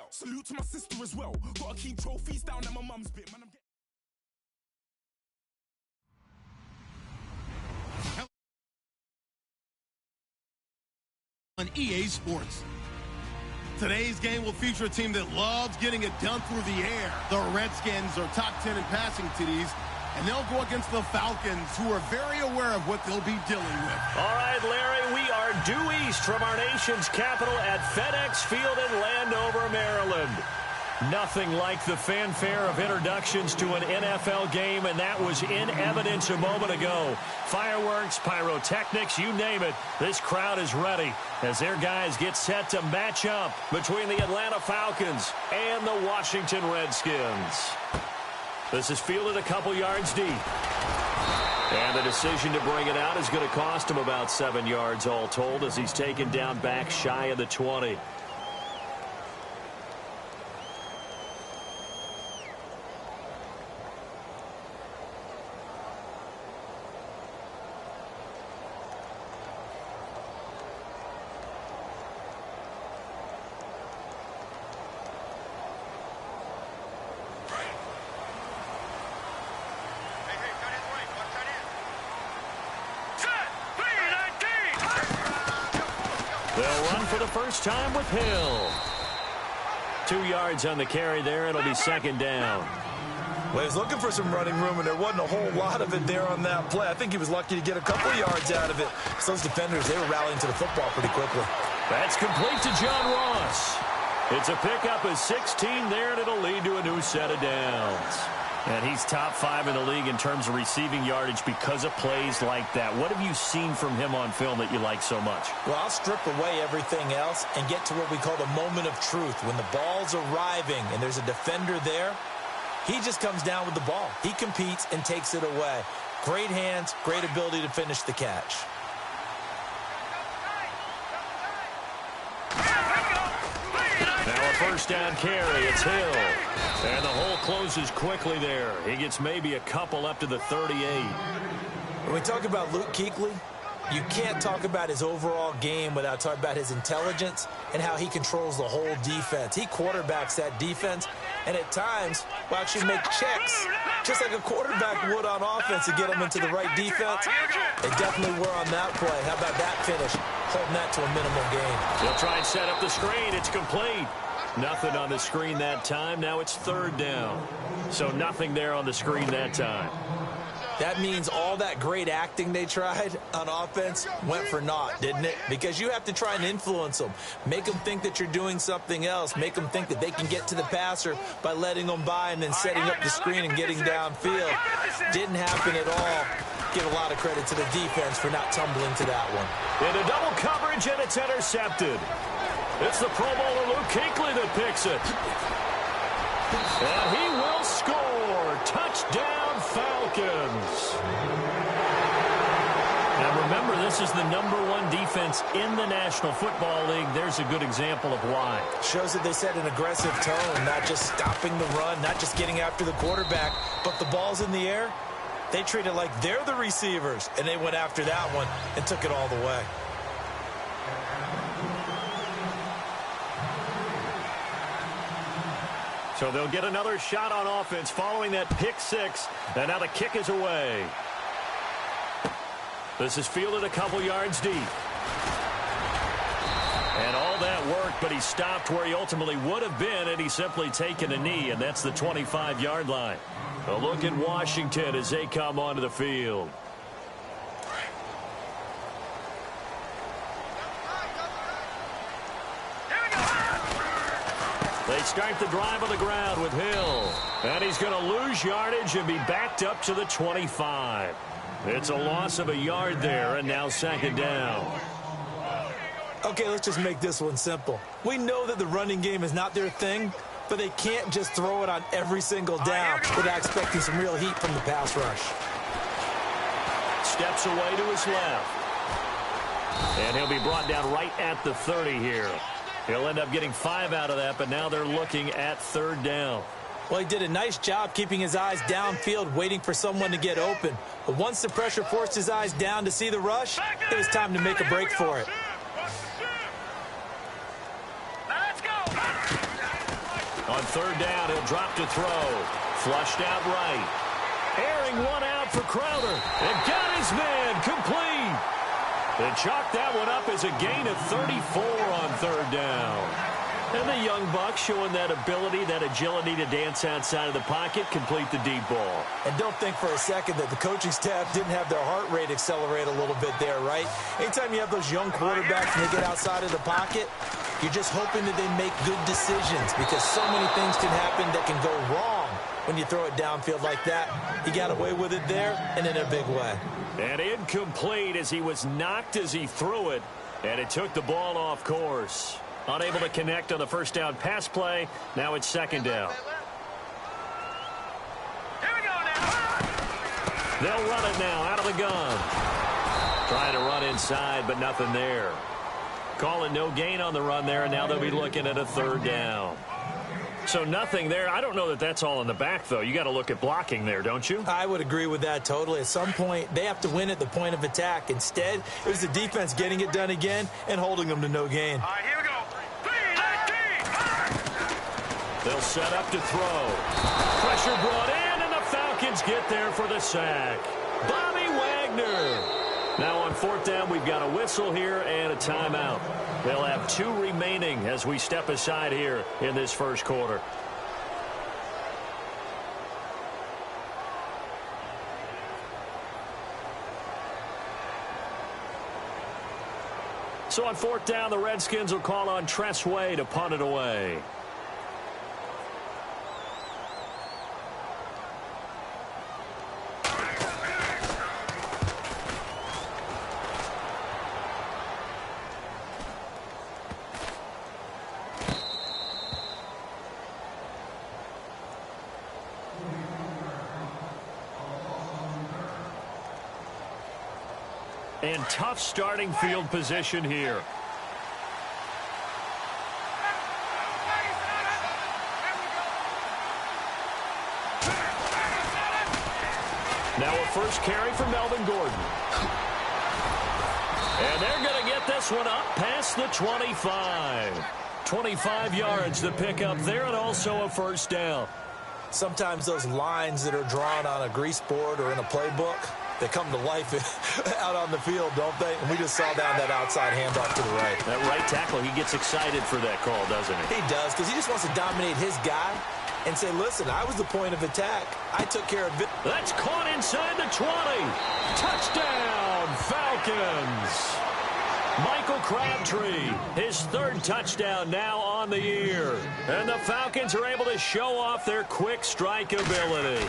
Salute to my sister as well. Gotta keep trophies down at my mum's bit. Man, on EA Sports. Today's game will feature a team that loves getting it done through the air. The Redskins are top 10 in passing TDs, and they'll go against the Falcons, who are very aware of what they'll be dealing with. All right, Larry, we are due east from our nation's capital at FedEx Field in Landover, Maryland. Nothing like the fanfare of introductions to an NFL game, and that was in evidence a moment ago. Fireworks, pyrotechnics, you name it. This crowd is ready as their guys get set to match up between the Atlanta Falcons and the Washington Redskins. This is fielded a couple yards deep. And the decision to bring it out is going to cost him about 7 yards all told as he's taken down back shy of the 20. They'll run for the first time with Hill. 2 yards on the carry there. It'll be second down. Well, he was looking for some running room, and there wasn't a whole lot of it there on that play. I think he was lucky to get a couple yards out of it. So those defenders, they were rallying to the football pretty quickly. That's complete to John Ross. It's a pickup of 16 there, and it'll lead to a new set of downs. And he's top 5 in the league in terms of receiving yardage because of plays like that. What have you seen from him on film that you like so much? Well, I'll strip away everything else and get to what we call the moment of truth. When the ball's arriving and there's a defender there, he just comes down with the ball. He competes and takes it away. Great hands, great ability to finish the catch. Now a first down carry. It's Hill. And the hole closes quickly there. He gets maybe a couple up to the 38. When we talk about Luke Kuechly, you can't talk about his overall game without talking about his intelligence and how he controls the whole defense. He quarterbacks that defense, and at times will actually make checks, just like a quarterback would on offense to get them into the right defense. They definitely were on that play. How about that finish? Holding that to a minimal gain. They'll try and set up the screen. It's complete. Nothing on the screen that time. Now it's third down. So nothing there on the screen that time. That means all that great acting they tried on offense went for naught, didn't it? Because you have to try and influence them. Make them think that you're doing something else. Make them think that they can get to the passer by letting them by and then setting up the screen and getting downfield. Didn't happen at all. Give a lot of credit to the defense for not tumbling to that one. Into double coverage, and it's intercepted. It's the Pro Bowler Luke Kuechly that picks it. And he will score. Touchdown, Falcons. Now remember, this is the #1 defense in the National Football League. There's a good example of why. Shows that they set an aggressive tone, not just stopping the run, not just getting after the quarterback, but the ball's in the air. They treat it like they're the receivers, and they went after that one and took it all the way. So they'll get another shot on offense following that pick six, and now the kick is away. This is fielded a couple yards deep. And all that work, but he stopped where he ultimately would have been, and he's simply taken a knee, and that's the 25-yard line. A look at Washington as they come onto the field. They start the drive on the ground with Hill. And he's going to lose yardage and be backed up to the 25. It's a loss of a yard there, and now second down. Okay, let's just make this one simple. We know that the running game is not their thing, but they can't just throw it on every single down without expecting some real heat from the pass rush. Steps away to his left. And he'll be brought down right at the 30 here. He'll end up getting 5 out of that, but now they're looking at third down. Well, he did a nice job keeping his eyes downfield, waiting for someone to get open. But once the pressure forced his eyes down to see the rush, it was time to make a break for it. On third down, he'll drop to throw. Flushed out right. Airing one out for Crowder. And got his man complete. They chalked that one up as a gain of 34 on third down. And the young buck showing that ability, that agility to dance outside of the pocket, complete the deep ball. And don't think for a second that the coaching staff didn't have their heart rate accelerate a little bit there, right? Anytime you have those young quarterbacks and they get outside of the pocket, you're just hoping that they make good decisions because so many things can happen that can go wrong when you throw it downfield like that. He got away with it there and in a big way. And incomplete as he was knocked as he threw it, and it took the ball off course. Unable to connect on the first down pass play. Now it's second down. Here we go now. They'll run it now out of the gun. Trying to run inside, but nothing there. Calling no gain on the run there, and now they'll be looking at a third down. So nothing there. I don't know that that's all in the back, though. You got to look at blocking there, don't you? I would agree with that totally. At some point, they have to win at the point of attack. Instead, it was the defense getting it done again and holding them to no gain. All right, here we go. They'll set up to throw. Pressure brought in, and the Falcons get there for the sack. Bobby Wagner. Now on fourth down, we've got a whistle here and a timeout. They'll have 2 remaining as we step aside here in this first quarter. So on fourth down, the Redskins will call on Tress Way to punt it away. And tough starting field position here. Now a first carry for Melvin Gordon. And they're going to get this one up past the 25. 25 yards to pick up there, and also a first down. Sometimes those lines that are drawn on a grease board or in a playbook, they come to life out on the field, don't they? And we just saw down that outside handoff to the right. That right tackle, he gets excited for that call, doesn't he? He does, because he just wants to dominate his guy and say, listen, I was the point of attack. I took care of it. That's caught inside the 20. Touchdown, Falcons. Michael Crabtree, his third touchdown now on the year. And the Falcons are able to show off their quick strike ability.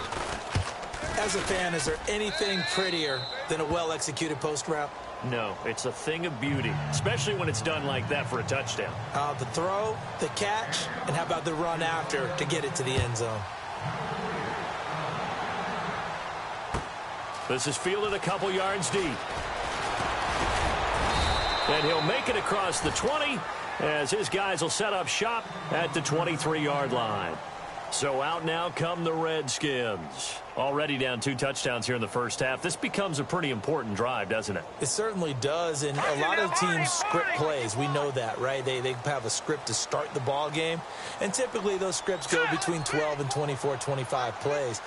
As a fan, is there anything prettier than a well-executed post route? No, it's a thing of beauty, especially when it's done like that for a touchdown. The throw, the catch, and how about the run after to get it to the end zone? This is fielded a couple yards deep. And he'll make it across the 20 as his guys will set up shop at the 23-yard line. So out now come the Redskins. Already down 2 touchdowns here in the first half. This becomes a pretty important drive, doesn't it? It certainly does, and a lot of teams script plays. We know that, right? They have a script to start the ball game, and typically those scripts go between 12 and 24, 25 plays.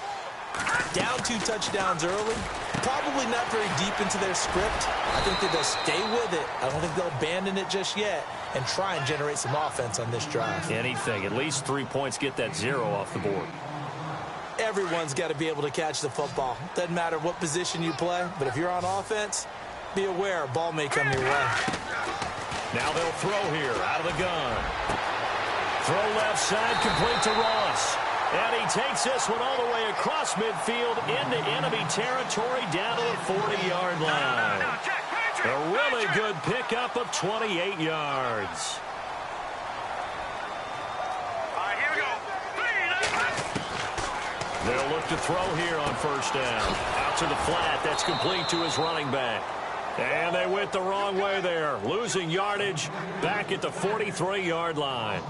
Down 2 touchdowns early, probably not very deep into their script. I think that they'll stay with it. I don't think they'll abandon it just yet and try and generate some offense on this drive. Anything. At least 3 points, get that 0 off the board. Everyone's got to be able to catch the football. Doesn't matter what position you play, but if you're on offense, be aware, ball may come your way. Now they'll throw here out of the gun. Throw left side, complete to Ross. And he takes this one all the way across midfield into enemy territory down to the 40-yard line. A really good pickup of 28 yards. They'll look to throw here on first down. Out to the flat. That's complete to his running back. And they went the wrong way there. Losing yardage back at the 43-yard line.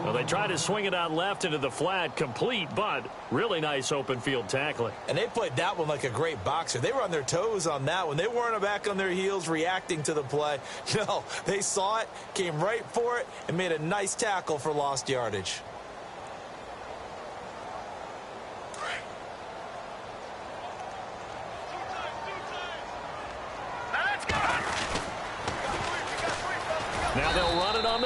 Well, they tried to swing it out left into the flat, complete, but really nice open field tackling. And they played that one like a great boxer. They were on their toes on that one. They weren't back on their heels reacting to the play. No, they saw it, came right for it, and made a nice tackle for lost yardage.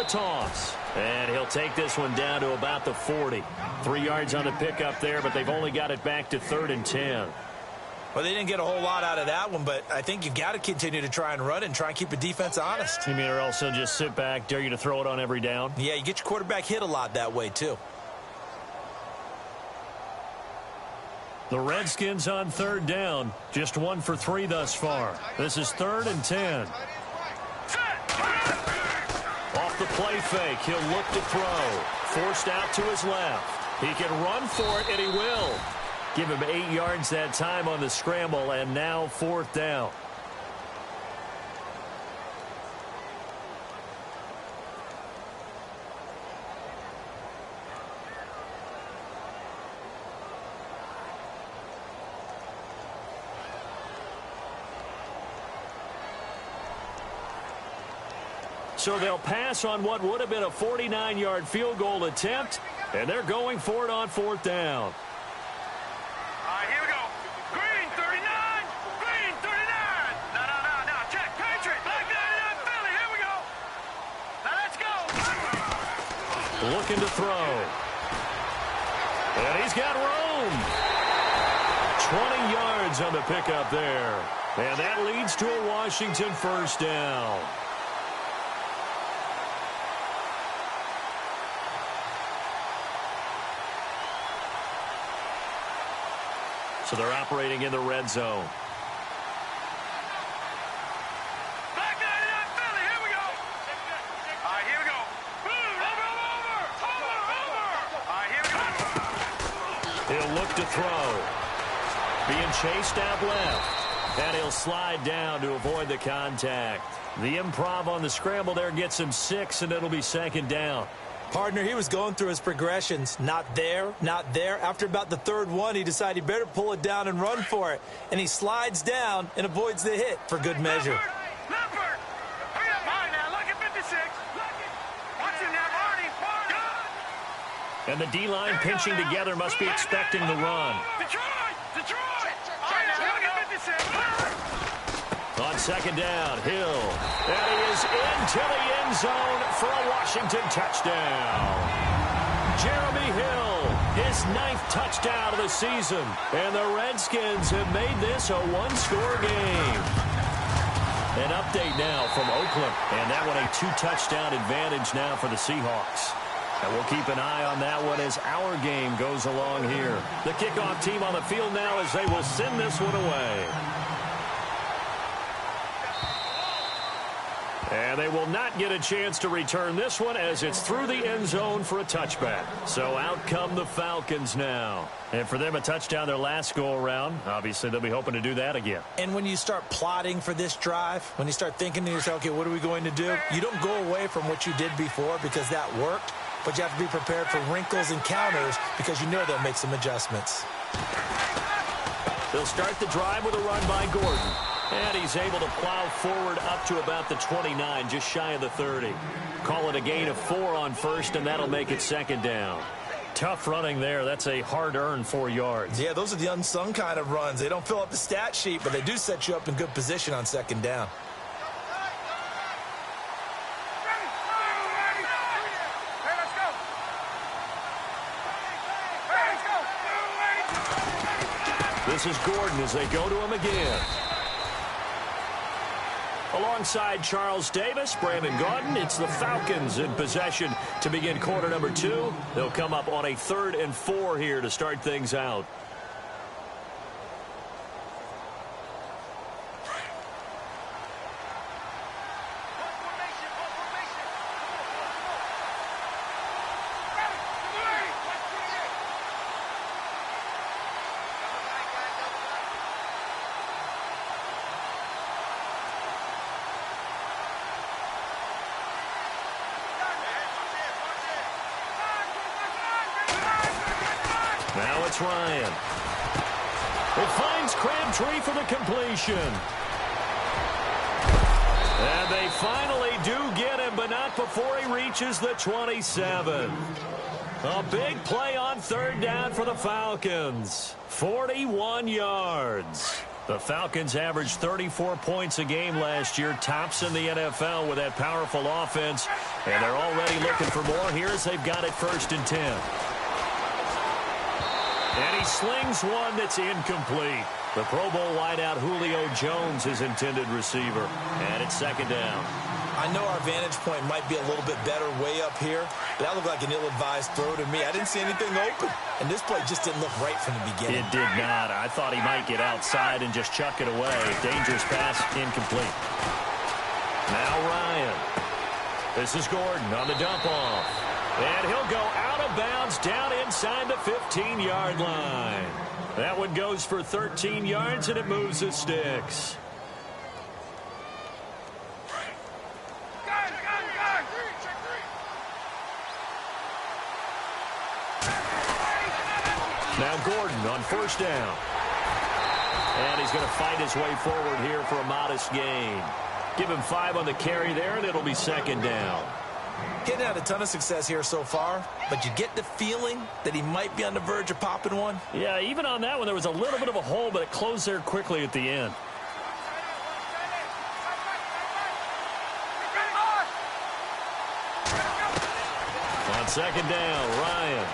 toss. And he'll take this one down to about the 40. 3 yards on the pickup there, but they've only got it back to 3rd and 10. Well, they didn't get a whole lot out of that one, but I think you've got to continue to try and run it and try and keep the defense honest. You mean or also just sit back, dare you to throw it on every down? Yeah, you get your quarterback hit a lot that way, too. The Redskins on 3rd down. Just 1 for 3 thus far. This is 3rd and 10. Off the play fake, he'll look to throw. Forced out to his left. He can run for it, and he will. Give him 8 yards that time on the scramble, and now 4th down. So they'll pass on what would have been a 49-yard field goal attempt, and they're going for it on 4th down. Here we go. Green 39. Green 39. No. Check. Patriot. Black 99 Philly. Here we go. Now let's go. Looking to throw. And he's got room. 20 yards on the pickup there. And that leads to a Washington 1st down. So they're operating in the red zone. Black 99 Philly. Here we go. Here we go. Over. Here we go. He'll look to throw. Being chased out left. And he'll slide down to avoid the contact. The improv on the scramble there gets him 6, and it'll be 2nd down. Partner, he was going through his progressions. Not there, not there. After about the 3rd one, he decided he better pull it down and run for it. And he slides down and avoids the hit for good measure. Leopard. Hurry up high now. Look at 56. Watch him now, Barney. And the D-line pinching together must be expecting the run. Detroit. All right, now look at 56. On 2nd down, Hill. And he is into the end zone for a Washington touchdown. Jeremy Hill, his 9th touchdown of the season. And the Redskins have made this a 1-score game. An update now from Oakland. And that one a 2-touchdown advantage now for the Seahawks. And we'll keep an eye on that one as our game goes along here. The kickoff team on the field now as they will send this one away. And they will not get a chance to return this one as it's through the end zone for a touchback. So out come the Falcons now. And for them, a touchdown their last go-around. Obviously, they'll be hoping to do that again. And when you start plotting for this drive, when you start thinking to yourself, okay, what are we going to do? You don't go away from what you did before because that worked. But you have to be prepared for wrinkles and counters because you know they'll make some adjustments. They'll start the drive with a run by Gordon. And he's able to plow forward up to about the 29, just shy of the 30. Call it a gain of 4 on 1st, and that'll make it 2nd down. Tough running there. That's a hard-earned 4 yards. Yeah, those are the unsung kind of runs. They don't fill up the stat sheet, but they do set you up in good position on 2nd down. This is Gordon as they go to him again. Alongside Charles Davis, Brandon Gaudin, it's the Falcons in possession to begin quarter number 2. They'll come up on a 3rd and 4 here to start things out. Now it's Ryan. It finds Crabtree for the completion. And they finally do get him, but not before he reaches the 27. A big play on 3rd down for the Falcons. 41 yards. The Falcons averaged 34 points a game last year, tops in the NFL with that powerful offense, and they're already looking for more here as they've got it 1st and 10. And he slings one that's incomplete. The Pro Bowl wideout Julio Jones, his intended receiver, and it's 2nd down. I know our vantage point might be a little bit better way up here, but that looked like an ill-advised throw to me. I didn't see anything open, and this play just didn't look right from the beginning. It did not. I thought he might get outside and just chuck it away. Dangerous pass, incomplete. Now Ryan. This is Gordon on the dump-off. And he'll go out of bounds down inside the 15-yard line. That one goes for 13 yards, and it moves the sticks. Now Gordon on 1st down. And he's going to fight his way forward here for a modest gain. Give him 5 on the carry there, and it'll be 2nd down. Getting had a ton of success here so far, but you get the feeling that he might be on the verge of popping one. Yeah, even on that one, there was a little bit of a hole, but it closed there quickly at the end. On 2nd down, Ryan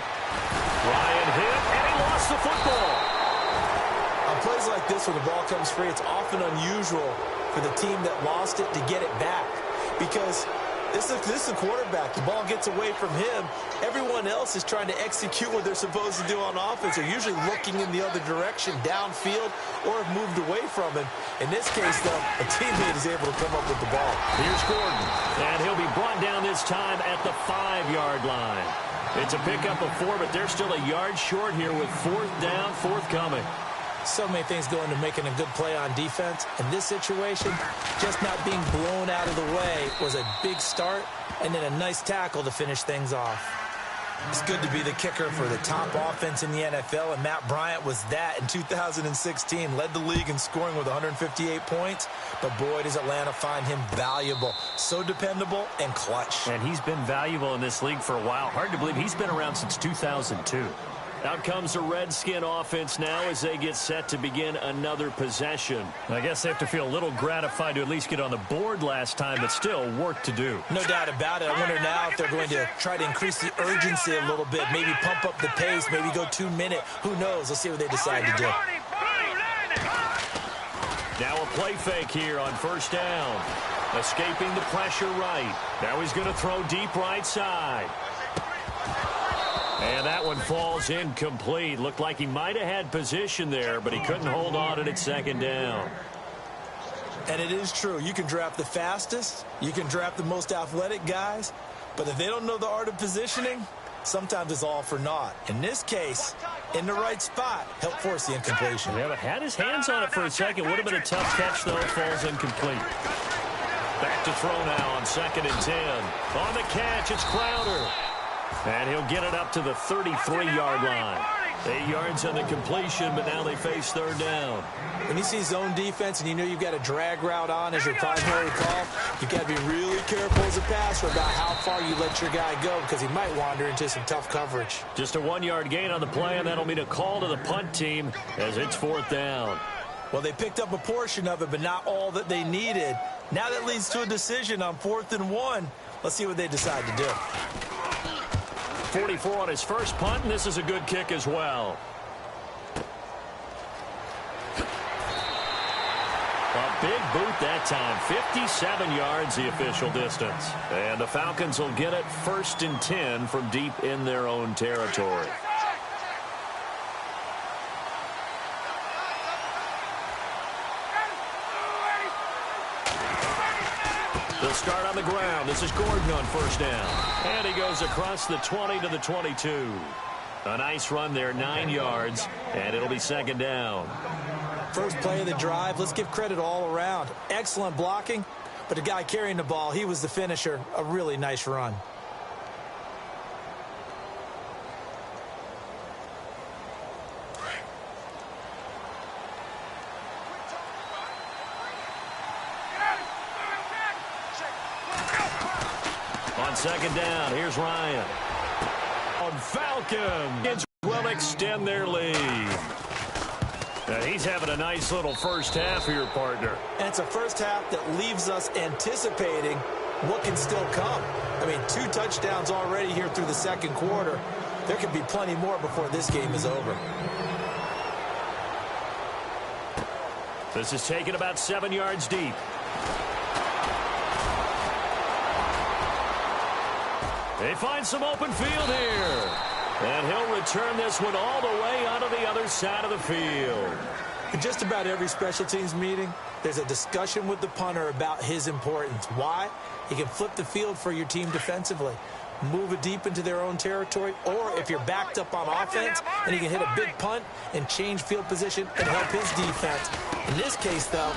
hit, and he lost the football. On plays like this where the ball comes free, it's often unusual for the team that lost it to get it back, because this is a quarterback. The ball gets away from him. Everyone else is trying to execute what they're supposed to do on offense. They're usually looking in the other direction, downfield, or have moved away from him. In this case, though, a teammate is able to come up with the ball. Here's Gordon, and he'll be brought down this time at the 5-yard line. It's a pickup of 4, but they're still a yard short here with 4th down, forthcoming. So many things go into making a good play on defense. In this situation, just not being blown out of the way was a big start, and then a nice tackle to finish things off. It's good to be the kicker for the top offense in the NFL, and Matt Bryant was that in 2016. Led the league in scoring with 158 points, but boy, does Atlanta find him valuable. So dependable and clutch. And he's been valuable in this league for a while. Hard to believe he's been around since 2002. Out comes the Redskin offense now as they get set to begin another possession. I guess they have to feel a little gratified to at least get on the board last time, but still work to do. No doubt about it. I wonder now if they're going to try to increase the urgency a little bit, maybe pump up the pace, maybe go 2-minute. Who knows? Let's see what they decide to do. Now a play fake here on 1st down. Escaping the pressure right. Now he's going to throw deep right side. And that one falls incomplete. Looked like he might have had position there, but he couldn't hold on and it's 2nd down. And it is true. You can draft the fastest. You can draft the most athletic guys. But if they don't know the art of positioning, sometimes it's all for naught. In this case, in the right spot, helped force the incompletion. Yeah, but had his hands on it for a second. Would have been a tough catch, though. Falls incomplete. Back to throw now on 2nd and 10. On the catch, it's Crowder. And he'll get it up to the 33-yard line. 8 yards on the completion, but now they face 3rd down. When you see zone defense and you know you've got a drag route on as your primary call, you've got to be really careful as a passer about how far you let your guy go, because he might wander into some tough coverage. Just a 1-yard gain on the play, and that'll mean a call to the punt team as it's 4th down. Well, they picked up a portion of it, but not all that they needed. Now that leads to a decision on 4th and 1. Let's see what they decide to do. 44 on his first punt, and this is a good kick as well. A big boot that time. 57 yards the official distance. And the Falcons will get it 1st and 10 from deep in their own territory. They'll start on the ground. This is Gordon on 1st down. And he goes across the 20 to the 22. A nice run there, 9 yards, and it'll be 2nd down. First play of the drive. Let's give credit all around. Excellent blocking, but the guy carrying the ball, he was the finisher. A really nice run. On 2nd down, here's Ryan. On Falcons will extend their lead. He's having a nice little first half here, partner. And it's a first half that leaves us anticipating what can still come. I mean, 2 touchdowns already here through the second quarter. There could be plenty more before this game is over. This is taken about 7 yards deep. They find some open field here. And he'll return this one all the way onto the other side of the field. In just about every special teams meeting, there's a discussion with the punter about his importance. Why? He can flip the field for your team defensively, move it deep into their own territory, or if you're backed up on offense, and he can hit a big punt and change field position and help his defense. In this case, though,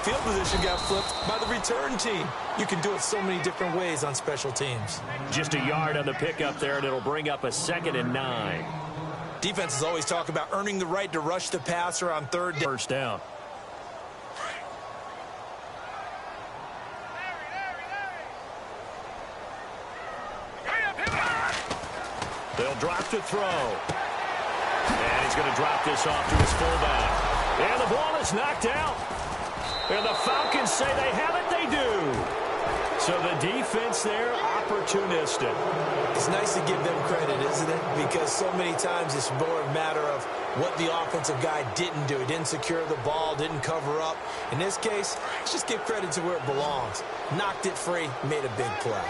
field position got flipped by the return team. You can do it so many different ways on special teams. Just a yard on the pickup there, and it'll bring up a 2nd and 9. Defenses always talk about earning the right to rush the passer on 3rd down. First down. They'll drop to throw. And he's going to drop this off to his fullback. And the ball is knocked out. And the Falcons say they have it, they do. So the defense there, opportunistic. It's nice to give them credit, isn't it? Because so many times it's more a matter of what the offensive guy didn't do. He didn't secure the ball, didn't cover up. In this case, let's just give credit to where it belongs. Knocked it free, made a big play.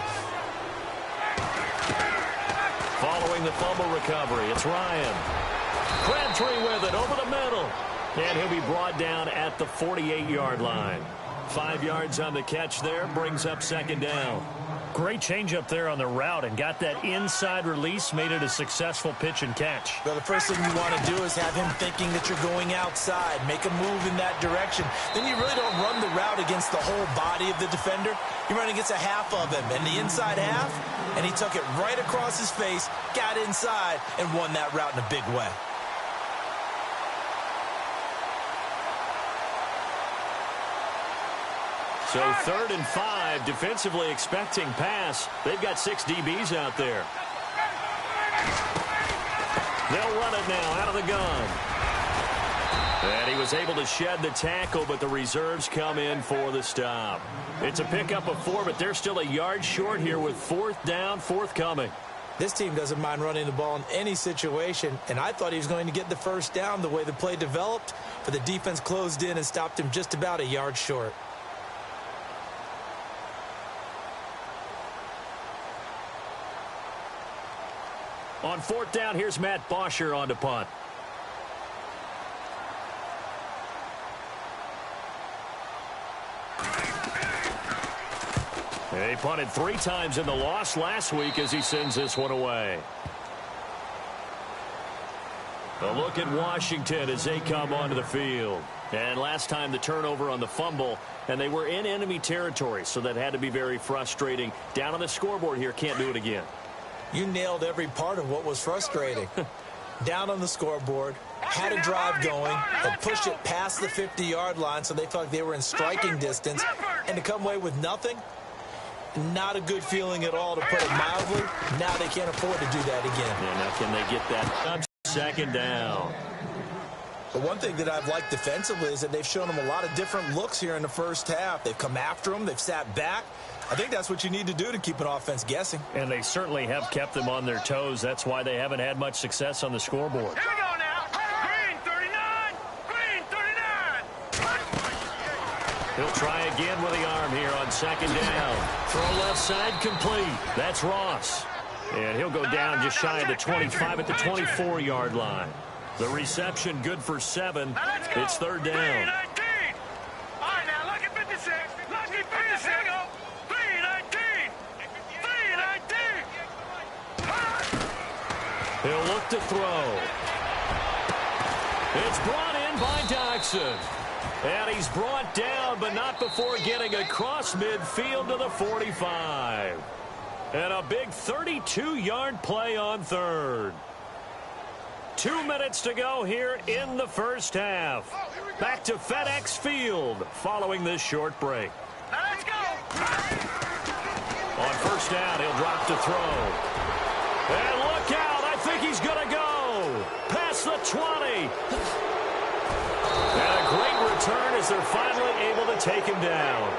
Following the fumble recovery, it's Ryan. Crabtree with it over the middle. And he'll be brought down at the 48-yard line. 5 yards on the catch there, brings up 2nd down. Great change up there on the route and got that inside release, made it a successful pitch and catch. Well, the first thing you want to do is have him thinking that you're going outside, make a move in that direction. Then you really don't run the route against the whole body of the defender. You run against a half of him, and the inside half, and he took it right across his face, got inside, and won that route in a big way. So 3rd and 5, defensively expecting pass. They've got 6 DBs out there. They'll run it now out of the gun. And he was able to shed the tackle, but the reserves come in for the stop. It's a pickup of 4, but they're still a yard short here with 4th down, forthcoming. This team doesn't mind running the ball in any situation, and I thought he was going to get the first down the way the play developed, but the defense closed in and stopped him just about a yard short. On 4th down, here's Matt Bosher on to punt. He punted 3 times in the loss last week as he sends this one away. A look at Washington as they come onto the field. And last time the turnover on the fumble, and they were in enemy territory, so that had to be very frustrating. Down on the scoreboard here, can't do it again. You nailed every part of what was frustrating. Down on the scoreboard, had a drive going, had pushed it past the 50-yard line so they felt like they were in striking distance, and to come away with nothing, not a good feeling at all, to put it mildly. Now they can't afford to do that again. Yeah, now can they get that 2nd down? But one thing that I've liked defensively is that they've shown them a lot of different looks here in the first half. They've come after them. They've sat back. I think that's what you need to do to keep an offense guessing. And they certainly have kept them on their toes. That's why they haven't had much success on the scoreboard. Here we go now. Green 39. Green 39. He'll try again with the arm here on 2nd down. Throw left side complete. That's Ross. And he'll go down just shy of the 25 at the 24-yard line. The reception good for 7. It's 3rd down. All right, now look at 56. Look at 56. Here we go. 319. 319. He'll look to throw. It's brought in by Dodson. And he's brought down, but not before getting across midfield to the 45. And a big 32-yard play on 3rd. 2 minutes to go here in the first half. Back to FedEx Field following this short break. Now let's go. On 1st down, he'll drop to throw. And look out, I think he's going to go. Past the 20. as they're finally able to take him down.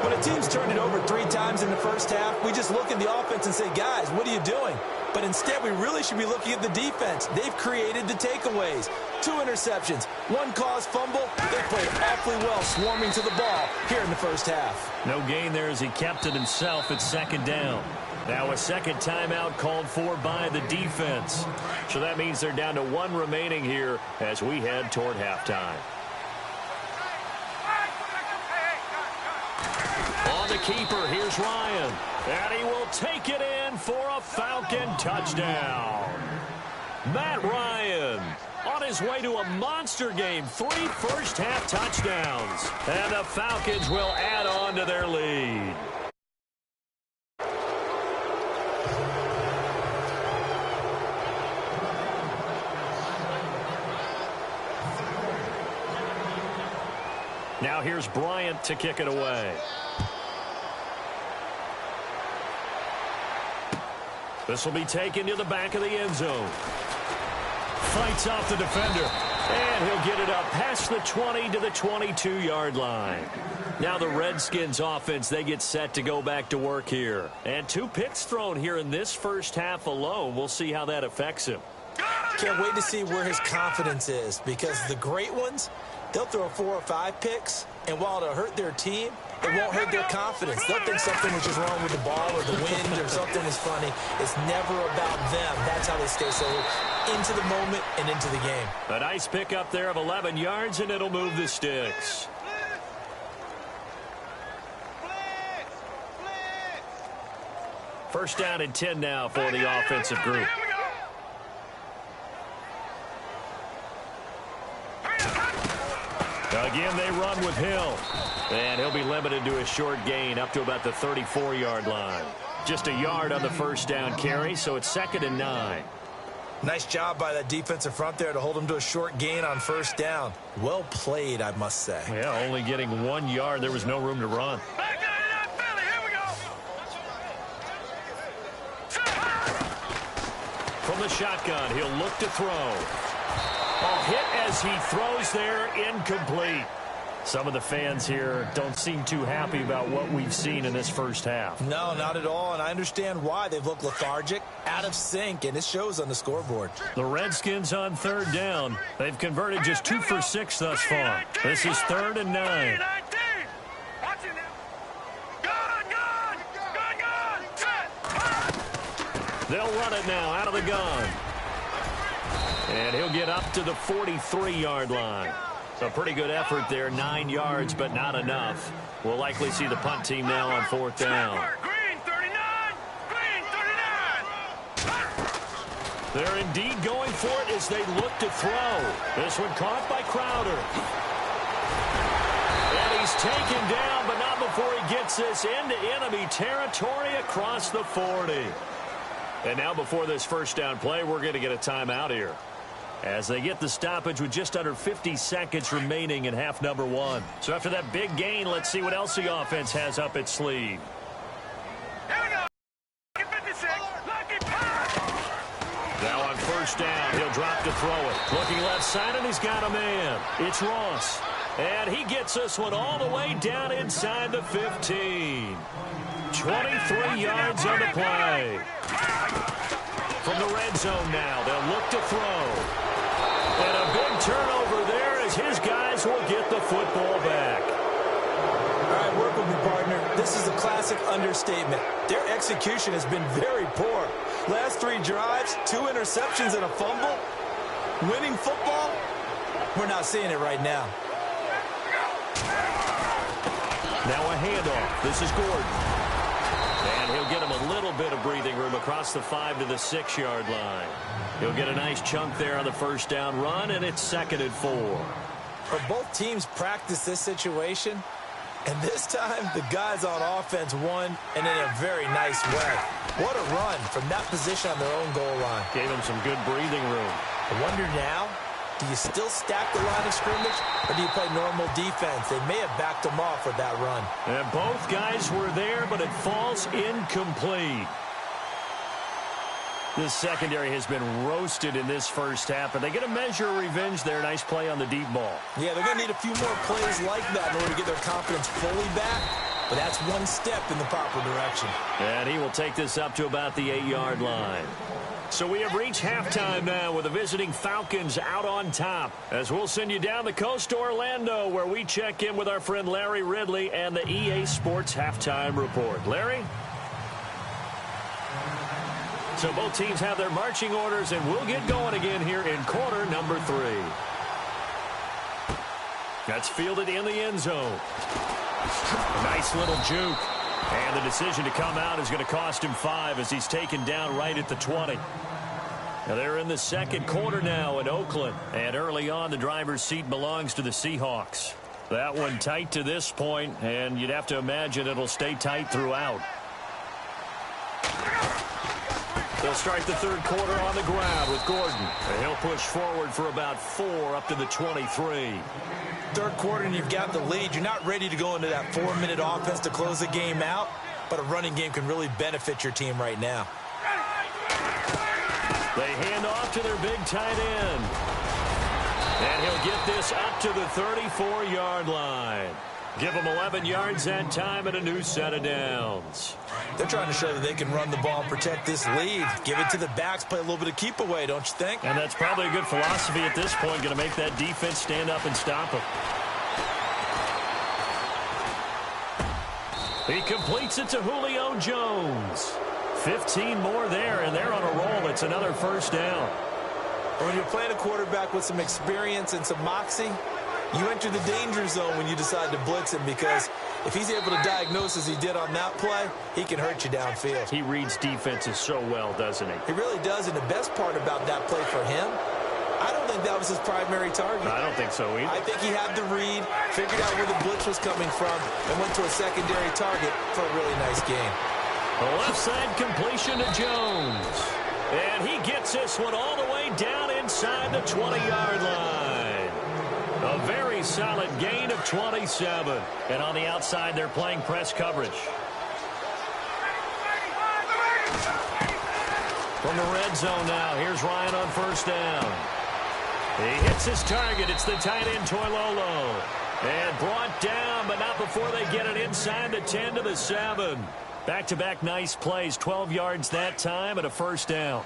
When a team's turned it over 3 times in the first half, we just look at the offense and say, guys, what are you doing? But instead, we really should be looking at the defense. They've created the takeaways. 2 interceptions, 1 caused fumble. They played awfully well swarming to the ball here in the first half. No gain there as he kept it himself at second down. Now a second timeout called for by the defense. So that means they're down to 1 remaining here as we head toward halftime. On the keeper, here's Ryan. And he will take it in for a Falcon touchdown. Matt Ryan on his way to a monster game. 3 first-half touchdowns. And the Falcons will add on to their lead. Now here's Bryant to kick it away. This will be taken to the back of the end zone. Fights off the defender. And he'll get it up past the 20 to the 22-yard line. Now the Redskins offense, they get set to go back to work here. And 2 picks thrown here in this first half alone. We'll see how that affects him. Can't wait to see where his confidence is, because the great ones, they'll throw 4 or 5 picks, and while it'll hurt their team, it won't hurt their confidence. They'll think something was just wrong with the ball or the wind or something is funny. It's never about them. That's how they stay so into the moment and into the game. A nice pickup there of 11 yards, and it'll move the sticks. First down and 10 now for the offensive group. Again, they run with Hill. And he'll be limited to a short gain up to about the 34-yard line. Just a yard on the first down carry, so it's 2nd and 9. Nice job by that defensive front there to hold him to a short gain on first down. Well played, I must say. Yeah, only getting 1 yard. There was no room to run. From the shotgun, he'll look to throw. A hit as he throws there, incomplete. Some of the fans here don't seem too happy about what we've seen in this first half. No, not at all, and I understand why. They've looked lethargic, out of sync, and it shows on the scoreboard. The Redskins on 3rd down. They've converted just 2 for 6 thus far. This is 3rd and 9. They'll run it now out of the gun. And he'll get up to the 43-yard line. A pretty good effort there, 9 yards, but not enough. We'll likely see the punt team now on 4th down. They're indeed going for it as they look to throw. This one caught by Crowder. And he's taken down, but not before he gets this into enemy territory across the 40. And now before this first down play, we're going to get a timeout here, as they get the stoppage with just under 50 seconds remaining in half number 1. So after that big gain, let's see what else the offense has up its sleeve. Here we go. 56. Lucky pass. Now on first down, he'll drop to throw it. Looking left side, and he's got a man. It's Ross. And he gets this one all the way down inside the 15. 23 yards on the play. From the red zone now, they'll look to throw. And a big turnover there as his guys will get the football back. All right, work with me, partner. This is a classic understatement. Their execution has been very poor. Last 3 drives, 2 interceptions and a fumble. Winning football? We're not seeing it right now. Now a handoff. This is Gordon. And he'll get him a little bit of breathing room across the 5 to the 6-yard line. He'll get a nice chunk there on the first down run, and it's 2nd and 4. But both teams practice this situation, and this time the guys on offense won, and in a very nice way. What a run from that position on their own goal line. Gave him some good breathing room. I wonder now, do you still stack the line of scrimmage, or do you play normal defense? They may have backed them off with that run. And both guys were there, but it falls incomplete. The secondary has been roasted in this first half, but they get a measure of revenge there. Nice play on the deep ball. Yeah, they're going to need a few more plays like that in order to get their confidence fully back, but that's one step in the proper direction. And he will take this up to about the 8-yard line. So we have reached halftime now with the visiting Falcons out on top. As we'll send you down the coast to Orlando, where we check in with our friend Larry Ridley and the EA Sports Halftime Report. Larry? So both teams have their marching orders, and we'll get going again here in quarter number 3. That's fielded in the end zone. A nice little juke. And the decision to come out is going to cost him 5 as he's taken down right at the 20. Now they're in the second quarter now in Oakland. And early on, the driver's seat belongs to the Seahawks. That one tight to this point, and you'd have to imagine it'll stay tight throughout. They'll start the third quarter on the ground with Gordon. And he'll push forward for about 4 up to the 23. Third quarter and you've got the lead. You're not ready to go into that 4-minute offense to close the game out, but a running game can really benefit your team right now. They hand off to their big tight end. And he'll get this up to the 34-yard line. Give them 11 yards that time and a new set of downs. They're trying to show that they can run the ball and protect this lead. Give it to the backs, play a little bit of keep away, don't you think? And that's probably a good philosophy at this point, going to make that defense stand up and stop them. He completes it to Julio Jones. 15 more there, and they're on a roll. It's another first down. When you're playing a quarterback with some experience and some moxie, you enter the danger zone when you decide to blitz him, because if he's able to diagnose as he did on that play, he can hurt you downfield. He reads defenses so well, doesn't he? He really does, and the best part about that play for him, I don't think that was his primary target. I don't think so either. I think he had the read, figured out where the blitz was coming from, and went to a secondary target for a really nice game. A left side completion to Jones. And he gets this one all the way down inside the 20-yard line. A very solid gain of 27. And on the outside, they're playing press coverage. From the red zone now, here's Ryan on first down. He hits his target. It's the tight end, Toilolo. And brought down, but not before they get it inside the 10 to the 7. Back-to-back nice plays, 12 yards that time and a first down.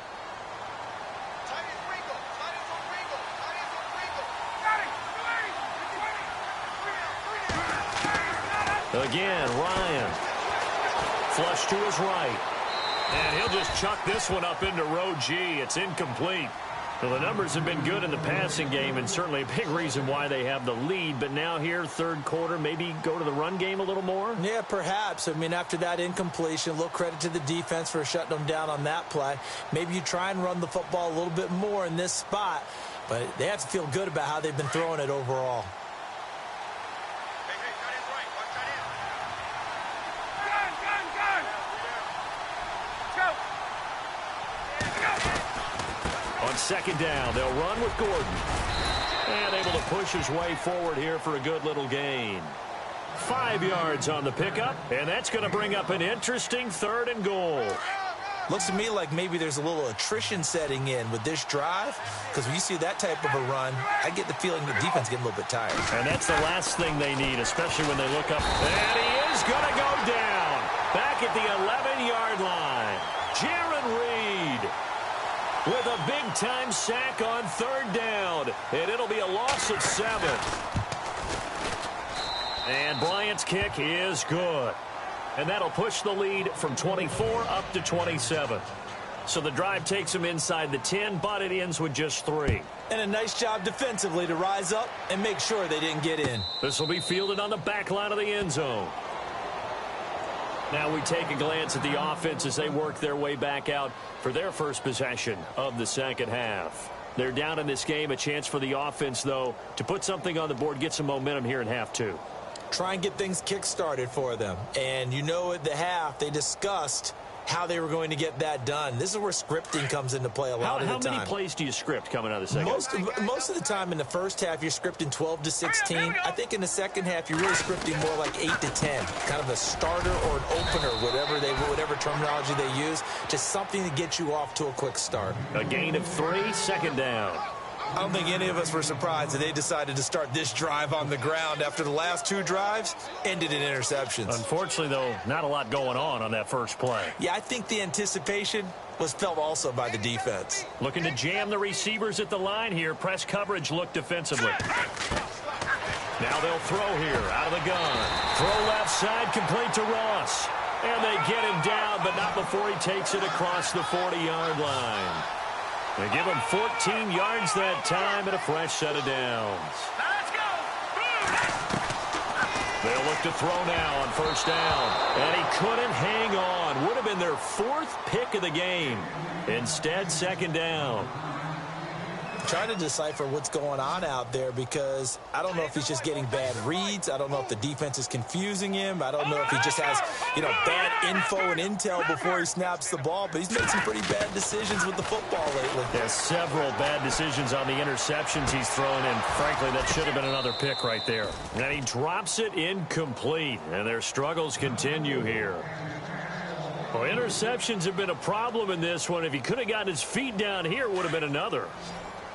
Again, Ryan. Flush to his right. And he'll just chuck this one up into row G. It's incomplete. Well, the numbers have been good in the passing game, and certainly a big reason why they have the lead. But now here, third quarter, maybe go to the run game a little more? Yeah, perhaps. I mean, after that incompletion, a little credit to the defense for shutting them down on that play. Maybe you try and run the football a little bit more in this spot, but they have to feel good about how they've been throwing it overall. On second down, they'll run with Gordon. And able to push his way forward here for a good little gain. 5 yards on the pickup, and that's going to bring up an interesting 3rd and goal. Looks to me like maybe there's a little attrition setting in with this drive, because when you see that type of a run, I get the feeling the defense getting a little bit tired. And that's the last thing they need, especially when they look up. And he is going to go down back at the 11-yard line. Jaron Reed with a big-time sack on 3rd down, and it'll be a loss of 7. And Bryant's kick is good. And that'll push the lead from 24 up to 27. So the drive takes them inside the 10, but it ends with just 3. And a nice job defensively to rise up and make sure they didn't get in. This will be fielded on the back line of the end zone. Now we take a glance at the offense as they work their way back out for their first possession of the second half. They're down in this game. A chance for the offense, though, to put something on the board, get some momentum here in half 2. Try and get things kick-started for them. And you know at the half they discussed how they were going to get that done. This is where scripting comes into play a lot of the time. How many plays do you script coming out of the second? Most of the time in the first half, you're scripting 12 to 16. I think in the second half, you're really scripting more like 8 to 10, kind of a starter or an opener, whatever terminology they use, just something to get you off to a quick start. A gain of 3, second down. I don't think any of us were surprised that they decided to start this drive on the ground after the last 2 drives ended in interceptions. Unfortunately, though, not a lot going on that first play. Yeah, I think the anticipation was felt also by the defense. Looking to jam the receivers at the line here. Press coverage look defensively. Now they'll throw here out of the gun. Throw left side, complete to Ross. And they get him down, but not before he takes it across the 40-yard line. They give him 14 yards that time and a fresh set of downs. Let's go. They'll look to throw now on first down. And he couldn't hang on. Would have been their 4th pick of the game. Instead, second down. I'm trying to decipher what's going on out there because I don't know if he's just getting bad reads. I don't know if the defense is confusing him. I don't know if he just has, bad info and intel before he snaps the ball. But he's made some pretty bad decisions with the football lately. There's several bad decisions on the interceptions he's thrown, and frankly, that should have been another pick right there. And he drops it incomplete, and their struggles continue here. Well, interceptions have been a problem in this one. If he could have gotten his feet down here, it would have been another.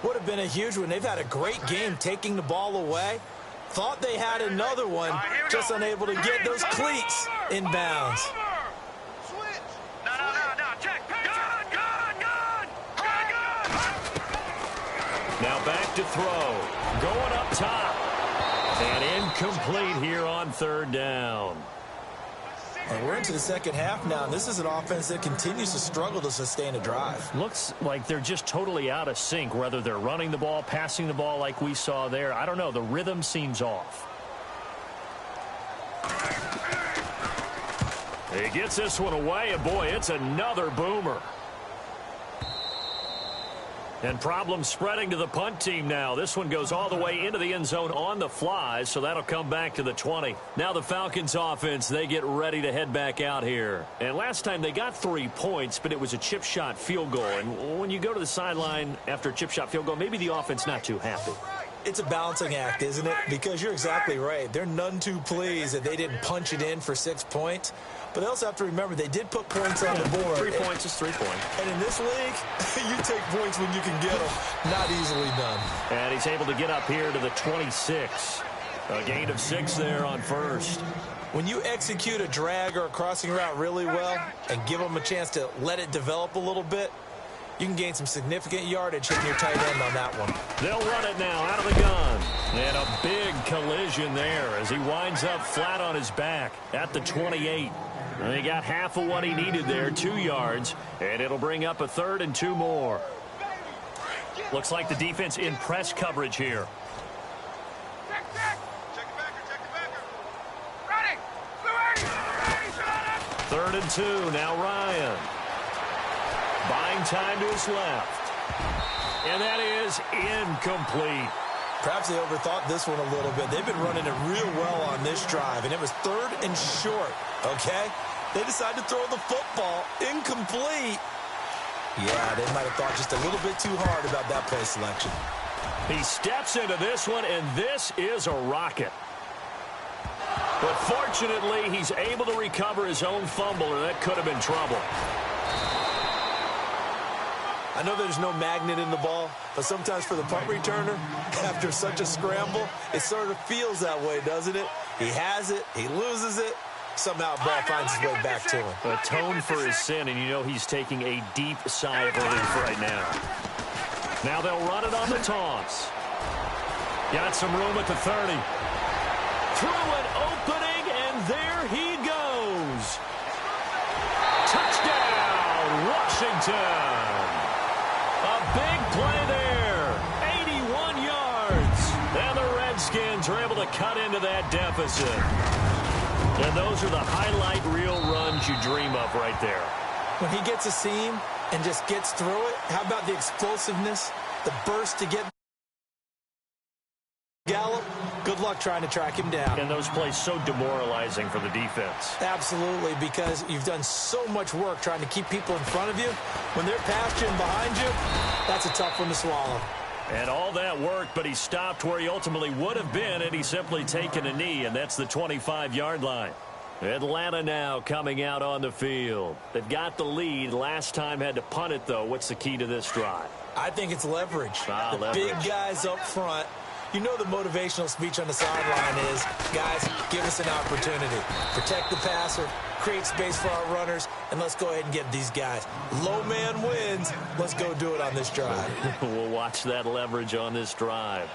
Would have been a huge one. They've had a great game taking the ball away. Thought they had another one, just unable to get those cleats in bounds. No, check. Gun. Now back to throw. Going up top. And incomplete here on third down. And we're into the second half now, and this is an offense that continues to struggle to sustain a drive. Looks like they're just totally out of sync, whether they're running the ball, passing the ball like we saw there. I don't know. The rhythm seems off. He gets this one away, and boy, it's another boomer. And problems spreading to the punt team now. This one goes all the way into the end zone on the fly, so that'll come back to the 20. Now the Falcons offense, they get ready to head back out here. And last time they got 3 points, but it was a chip shot field goal. And when you go to the sideline after a chip shot field goal, maybe the offense not too happy. It's a balancing act, isn't it? Because you're exactly right. They're none too pleased that they didn't punch it in for 6 points. But they also have to remember they did put points on the board. 3 points is 3 points. And in this league, you take points when you can get them. Not easily done. And he's able to get up here to the 26. A gain of 6 there on first. When you execute a drag or a crossing route really well and give them a chance to let it develop a little bit, you can gain some significant yardage hitting your tight end on that one. They'll run it now out of the gun. And a big collision there as he winds up flat on his back at the 28. And he got half of what he needed there, 2 yards, and it'll bring up a 3rd and 2 more. Looks like the defense in press coverage here. Check the backer. Ready. 3rd and 2, now Ryan. Buying time to his left. And that is incomplete. Perhaps they overthought this one a little bit. They've been running it real well on this drive, and it was 3rd and short, okay? They decided to throw the football incomplete. Yeah, they might have thought just a little bit too hard about that play selection. He steps into this one, and this is a rocket. But fortunately, he's able to recover his own fumble, or that could have been trouble. I know there's no magnet in the ball, but sometimes for the punt returner, after such a scramble, it sort of feels that way, doesn't it? He has it, he loses it, somehow the ball finds its way back to him. Atone for his sin, and you know he's taking a deep sigh of relief right now. Now they'll run it on the toss. Got some room at the 30. Through an opening, and there he goes. Touchdown, Washington. A big play there, 81 yards. And the Redskins are able to cut into that deficit. And those are the highlight reel runs you dream of right there. When he gets a seam and just gets through it, how about the explosiveness, the burst to get Gallup? Good luck trying to track him down. And those plays so demoralizing for the defense. Absolutely, because you've done so much work trying to keep people in front of you. When they're past you and behind you, that's a tough one to swallow. And all that work, but he stopped where he ultimately would have been, and he's simply taken a knee, and that's the 25-yard line. Atlanta now coming out on the field. They've got the lead. Last time had to punt it, though. What's the key to this drive? I think it's leverage. Leverage. Big guys up front. You know the motivational speech on the sideline is, guys, give us an opportunity. Protect the passer, create space for our runners, and let's go ahead and get these guys. Low man wins. Let's go do it on this drive. We'll watch that leverage on this drive.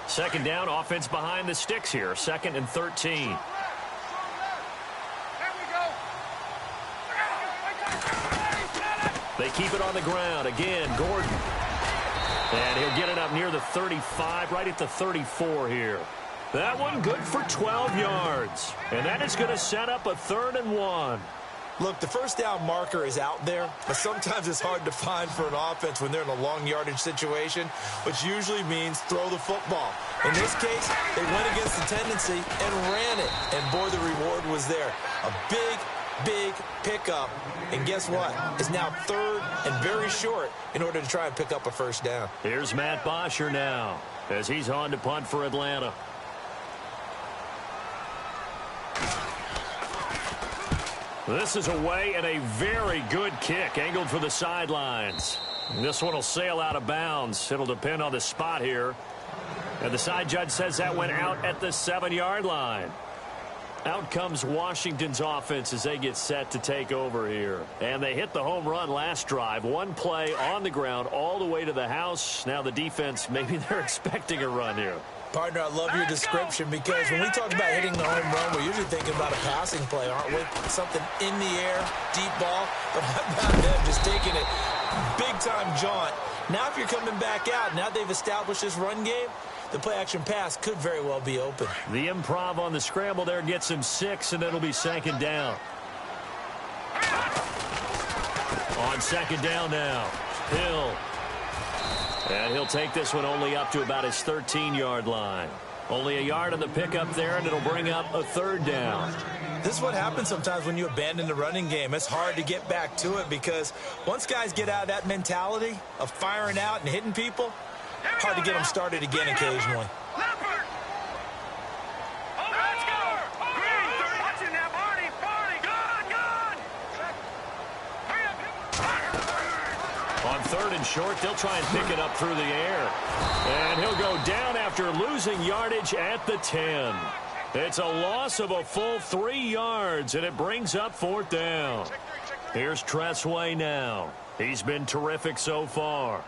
Second down, offense behind the sticks here. 2nd and 13. They keep it on the ground. Again, Gordon. And he'll get it up near the 35, right at the 34 here. That one good for 12 yards. And that is going to set up a 3rd and 1. Look, the first down marker is out there, but sometimes it's hard to find for an offense when they're in a long yardage situation, which usually means throw the football. In this case, they went against the tendency and ran it. And, boy, the reward was there. A big pickup. And guess what? It's now 3rd and very short in order to try and pick up a first down. Here's Matt Bosher now as he's on to punt for Atlanta. This is away and a very good kick angled for the sidelines. This one will sail out of bounds. It'll depend on the spot here. And the side judge says that went out at the 7-yard line. Out comes Washington's offense as they get set to take over here. And they hit the home run last drive. One play on the ground all the way to the house. Now the defense, maybe they're expecting a run here. Partner, I love your description because when we talk about hitting the home run, we're usually thinking about a passing play, aren't we? Something in the air, deep ball. But how about them just taking it big-time jaunt? Now if you're coming back out, now they've established this run game, the play-action pass could very well be open. The improv on the scramble there gets him 6, and it'll be 2nd down. On 2nd down now, Hill. And he'll take this one only up to about his 13-yard line. Only a yard on the pickup there, and it'll bring up a 3rd down. This is what happens sometimes when you abandon the running game. It's hard to get back to it because once guys get out of that mentality of firing out and hitting people, hard to get them started again occasionally. On 3rd and short, they'll try and pick it up through the air. And he'll go down after losing yardage at the 10. It's a loss of a full 3 yards, and it brings up 4th down. Here's Tressway now. He's been terrific so far.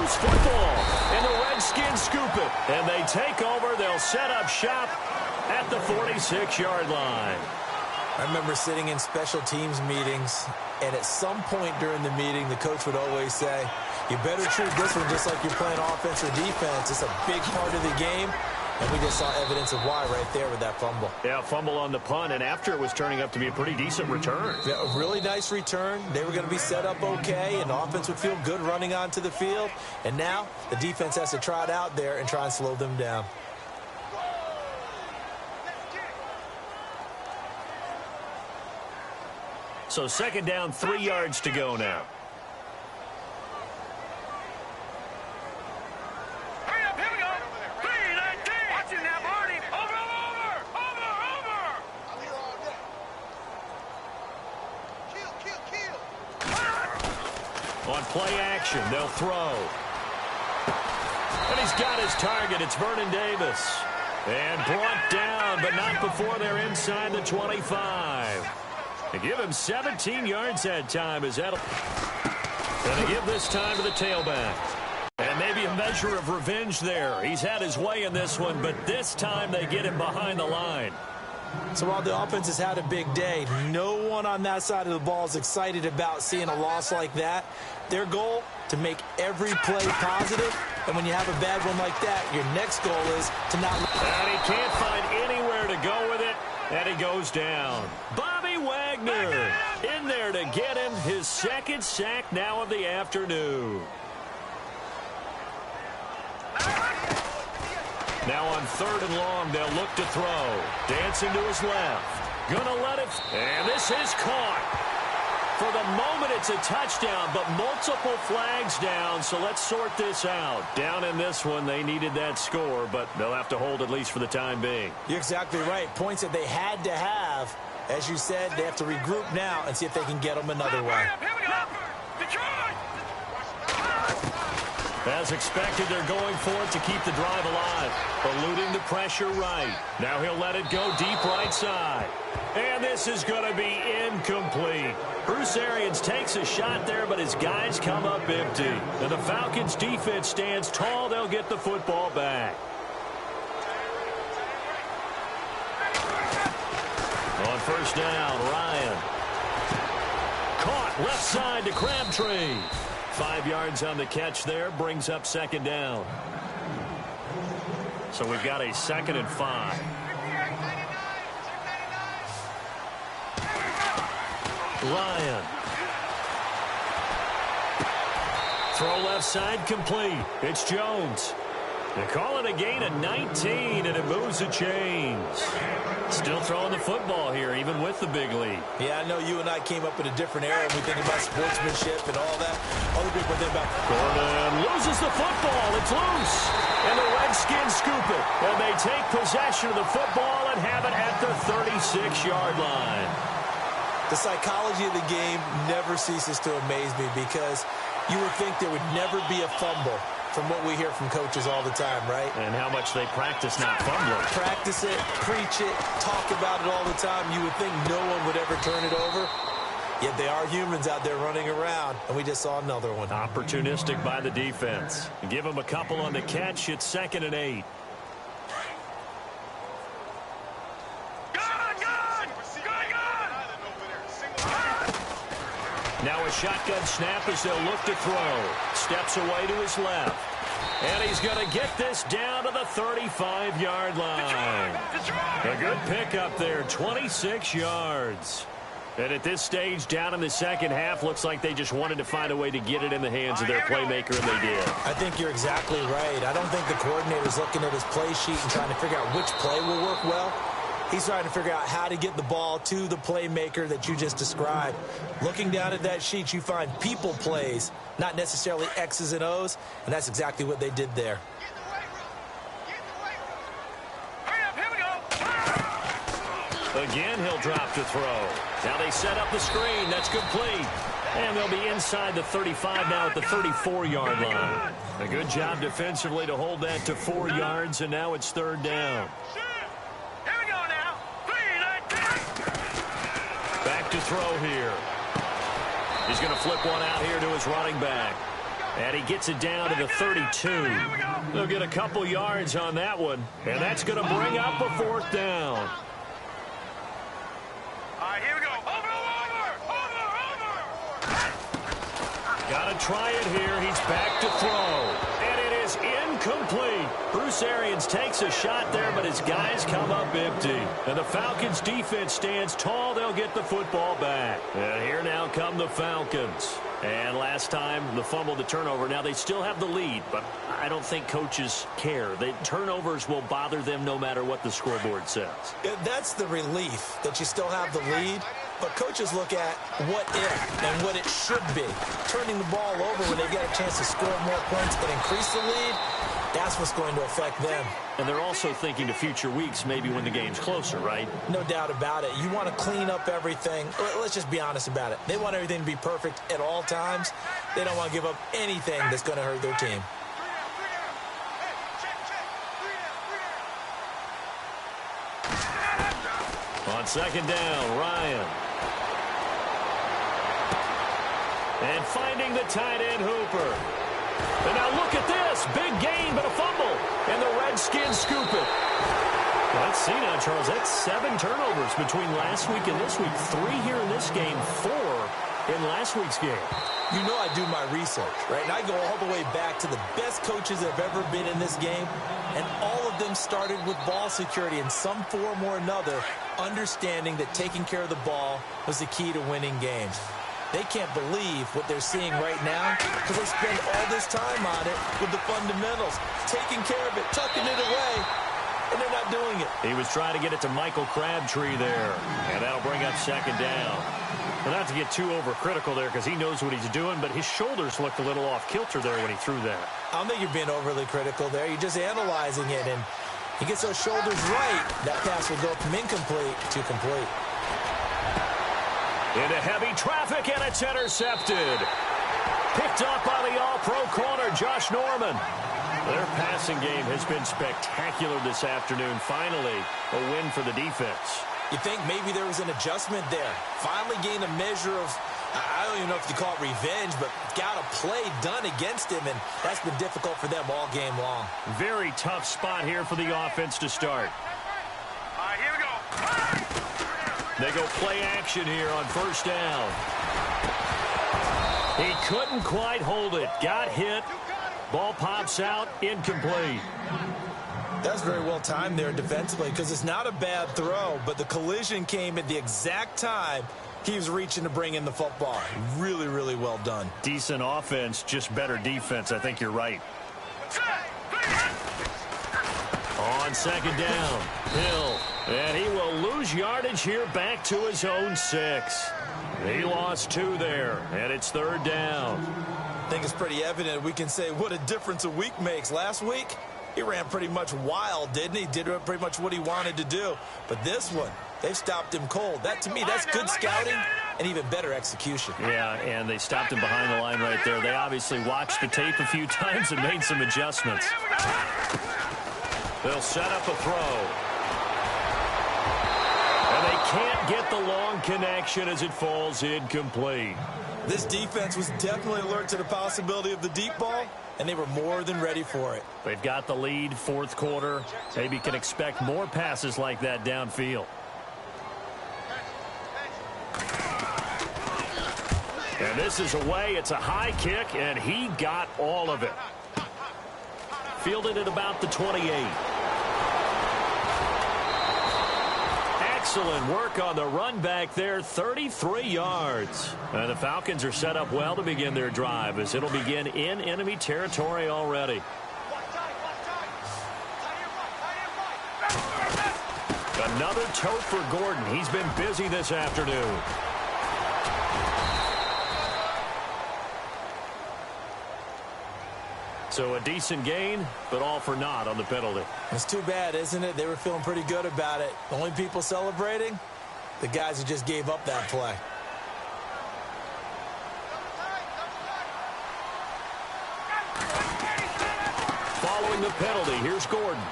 Football, and the Redskins scoop it, and they take over. They'll set up shop at the 46-yard line. I remember sitting in special teams meetings, and at some point during the meeting, the coach would always say, you better treat this one just like you're playing offense or defense. It's a big part of the game, and we just saw evidence of why right there with that fumble. Yeah, fumble on the punt, and after it was turning up to be a pretty decent return. Yeah, a really nice return. They were going to be set up okay, and the offense would feel good running onto the field. And now the defense has to trot out there and try and slow them down. So 2nd down, 3 yards to go now. On play action, they'll throw. And he's got his target. It's Vernon Davis. And brought down, but not before they're inside the 25. They give him 17 yards that time as that'll... And they give this time to the tailback. And maybe a measure of revenge there. He's had his way in this one, but this time they get him behind the line. So while the offense has had a big day, no one on that side of the ball is excited about seeing a loss like that. Their goal, to make every play positive. And when you have a bad one like that, your next goal is to not... And he can't find anywhere to go with it, and he goes down. Bobby Wagner in there to get him his second sack now of the afternoon. Now on 3rd and long, they'll look to throw. Dancing to his left. Gonna let it. And this is caught. For the moment, it's a touchdown, but multiple flags down, so let's sort this out. Down in this one, they needed that score, but they'll have to hold at least for the time being. You're exactly right. Points that they had to have. As you said, they have to regroup now and see if they can get them another way. As expected, they're going for it to keep the drive alive. Eluding the pressure right. Now he'll let it go deep right side. And this is going to be incomplete. Bruce Arians takes a shot there, but his guys come up empty. And the Falcons defense stands tall. They'll get the football back. On 1st down, Ryan. Caught left side to Crabtree. 5 yards on the catch there, brings up 2nd down. So we've got a 2nd and 5. Ryan. Throw left side complete. It's Jones. They call it a gain of 19, and it moves the chains. Still throwing the football here, even with the big lead. Yeah, I know you and I came up in a different era when we think about sportsmanship and all that. Other people think about... Gordon loses the football. It's loose. And the Redskins scoop it. And they take possession of the football and have it at the 36-yard line. The psychology of the game never ceases to amaze me because you would think there would never be a fumble from what we hear from coaches all the time, right? And how much they practice not fumbling. Practice it, preach it, talk about it all the time. You would think no one would ever turn it over. Yet they are humans out there running around, and we just saw another one. Opportunistic by the defense. Give them a couple on the catch. It's 2nd and 8. Now a shotgun snap as they'll look to throw. Steps away to his left. And he's going to get this down to the 35-yard line. A good pickup there, 26 yards. And at this stage, down in the second half, looks like they just wanted to find a way to get it in the hands of their playmaker, and they did. I think you're exactly right. I don't think the coordinator's looking at his play sheet and trying to figure out which play will work well. He's trying to figure out how to get the ball to the playmaker that you just described. Looking down at that sheet, you find people plays, not necessarily X's and O's, and that's exactly what they did there. Again, he'll drop to throw. Now they set up the screen. That's complete. And they'll be inside the 35 now at the 34-yard line. A good job defensively to hold that to 4 yards, and now it's 3rd down. Back to throw here. He's going to flip one out here to his running back. And he gets it down to the 32. They'll get a couple yards on that one. And that's going to bring up a 4th down. All right, here we go. Over. Got to try it here. He's back to throw. And it is incomplete. Bruce Arians takes a shot there, but his guys come up empty. And the Falcons defense stands tall. They'll get the football back. And here now come the Falcons. And last time, the fumble, the turnover. Now, they still have the lead, but I don't think coaches care. The turnovers will bother them no matter what the scoreboard says. Yeah, that's the relief, that you still have the lead. But coaches look at what if and what it should be. Turning the ball over when they get a chance to score more points and increase the lead, that's what's going to affect them. And they're also thinking to future weeks, maybe when the game's closer, right? No doubt about it. You want to clean up everything. Let's just be honest about it. They want everything to be perfect at all times. They don't want to give up anything that's going to hurt their team. On 2nd down, Ryan. And finding the tight end, Hooper. And now look at this. Big gain, but a fumble. And the Redskins scoop it. Let's see now, Charles. That's 7 turnovers between last week and this week. 3 here in this game, 4 in last week's game. You know I do my research, right? And I go all the way back to the best coaches that have ever been in this game, and all of them started with ball security in some form or another, understanding that taking care of the ball was the key to winning games. They can't believe what they're seeing right now because they spend all this time on it with the fundamentals, taking care of it, tucking it away, and they're not doing it. He was trying to get it to Michael Crabtree there, and that'll bring up 2nd down. Well, not to get too overcritical there because he knows what he's doing, but his shoulders looked a little off kilter there when he threw that. I don't think you're being overly critical there. You're just analyzing it, and he gets those shoulders right. That pass will go from incomplete to complete. Into heavy traffic, and it's intercepted. Picked up by the all-pro corner, Josh Norman. Their passing game has been spectacular this afternoon. Finally, a win for the defense. You think maybe there was an adjustment there. Finally gained a measure of, I don't even know if you call it revenge, but got a play done against him, and that's been difficult for them all game long. Very tough spot here for the offense to start. All right, here we go. They go play action here on 1st down. He couldn't quite hold it. Got hit. Ball pops out. Incomplete. That's very well timed there defensively because it's not a bad throw, but the collision came at the exact time he was reaching to bring in the football. Really, really well done. Decent offense, just better defense. I think you're right. On 2nd down, Hill. And he will lose yardage here back to his own 6. He lost 2 there, and it's 3rd down. I think it's pretty evident we can say what a difference a week makes. Last week, he ran pretty much wild, didn't he? Did pretty much what he wanted to do. But this one, they've stopped him cold. That, to me, that's good scouting and even better execution. Yeah, and they stopped him behind the line right there. They obviously watched the tape a few times and made some adjustments. They'll set up a throw. And they can't get the long connection as it falls incomplete. This defense was definitely alert to the possibility of the deep ball, and they were more than ready for it. They've got the lead, 4th quarter. Maybe can expect more passes like that downfield. And this is away. It's a high kick, and he got all of it. Fielded at about the 28. Excellent work on the run back there, 33 yards. And the Falcons are set up well to begin their drive as it'll begin in enemy territory already. Another tote for Gordon. He's been busy this afternoon. So a decent gain, but all for naught on the penalty. It's too bad, isn't it? They were feeling pretty good about it. The only people celebrating, the guys who just gave up that play. Following the penalty, here's Gordon.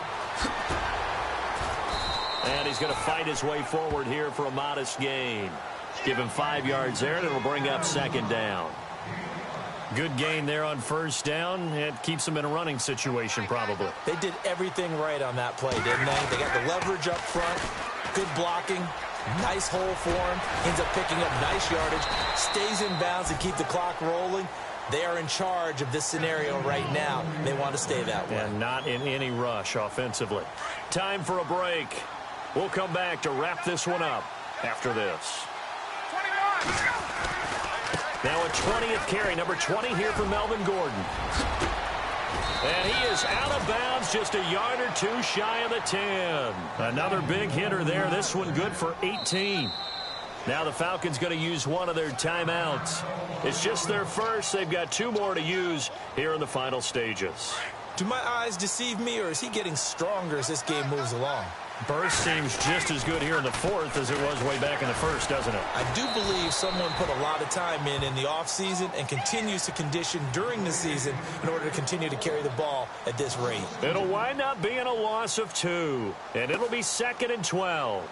And he's going to fight his way forward here for a modest gain. Give him 5 yards there, and it'll bring up 2nd down. Good gain there on 1st down. It keeps them in a running situation, probably. They did everything right on that play, didn't they? They got the leverage up front, good blocking, nice hole for him, ends up picking up nice yardage, stays in bounds and keep the clock rolling. They are in charge of this scenario right now. They want to stay that way. And not in any rush offensively. Time for a break. We'll come back to wrap this one up after this. 21. Now a 20th carry, number 20 here for Melvin Gordon. And he is out of bounds, just a yard or 2 shy of the 10. Another big hitter there, this one good for 18. Now the Falcons going to use one of their timeouts. It's just their first. They've got 2 more to use here in the final stages. Do my eyes deceive me, or is he getting stronger as this game moves along? Burst seems just as good here in the 4th as it was way back in the 1st, doesn't it? I do believe someone put a lot of time in the offseason and continues to condition during the season in order to continue to carry the ball at this rate. It'll wind up being a loss of 2, and it'll be 2nd and 12.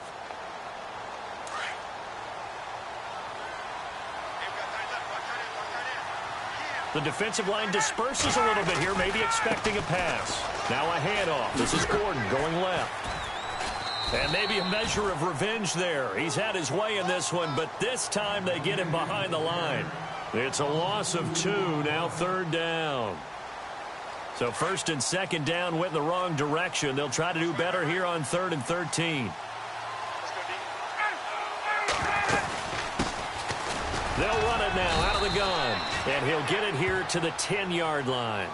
The defensive line disperses a little bit here, maybe expecting a pass. Now a handoff. This is Gordon going left. And maybe a measure of revenge there. He's had his way in this one, but this time they get him behind the line. It's a loss of 2, now 3rd down. So 1st and 2nd down went in the wrong direction. They'll try to do better here on 3rd and 13. They'll run it now out of the gun. And he'll get it here to the 10-yard line.